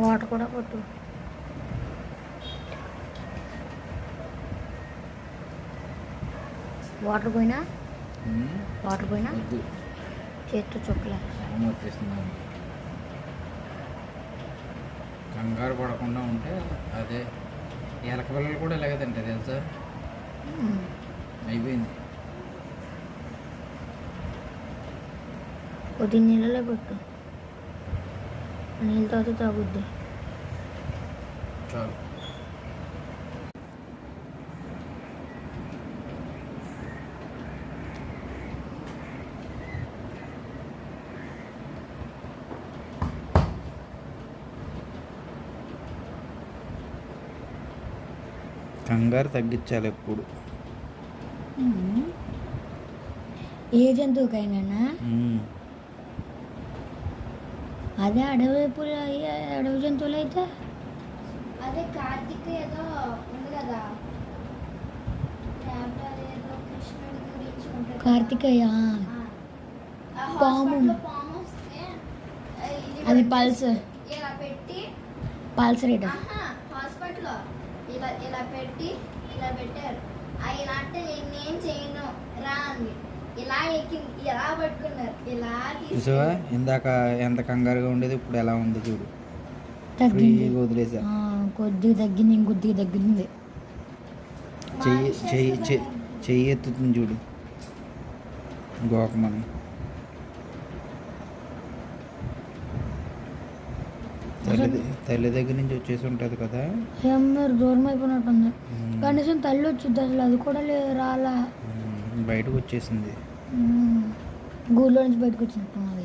Water కూడా పట్టు. Water పోయినా చేత్తో చుక్కలే వచ్చేస్తున్నాను. కంగారు పడకుండా ఉంటే అదే ఎలక పిల్లలు కూడా ఇలాగే తింటాయి తెలుసా. అయిపోయింది. కొద్ది నీళ్ళలో పెట్టు, నీళ్ళతో తాగుద్ది. చాలు. కంగారు తగ్గించాలి ఎప్పుడు. ఏ జంతువుకైనా అదే అడవి జంతువులు అయితే అదే కార్తీక ఏదో ఉంది కదా, ఏదో కృష్ణుడి గురించి ఉంటుంది. కార్తికేయ పాము, పాము వస్తే అది పల్స్ ఇలా పెట్టి పల్స్ రేట్ హాస్పిటల్లో ఇలా ఇలా పెట్టి ఇలా పెట్టారు. ఆయన అంటే నేనేం చేయను రా అని ఇలా ఎక్కింది, ఇలా పట్టుకున్నారు, ఇలా చూసావా ఇందాక ఎంత కంగారుగా ఉండేది, ఇప్పుడు ఎలా ఉంది చూడు. తగ్గింది, వదిలేసా. కొద్దిగా తగ్గింది, ఇంకొద్దిగా తగ్గింది. చెయ్యి ఎత్తుతుంది చూడు గోకమని. తల్లి దగ్గర నుంచి వచ్చేసి ఉంటుంది కదా. మీరు దూరం అయిపోయినట్టుంది. కనీసం తల్లి వచ్చింది, అసలు అది కూడా రాలా, బయటకు వచ్చేసింది. గూళ్ళో నుంచి బయటకు వచ్చినట్టున్నది.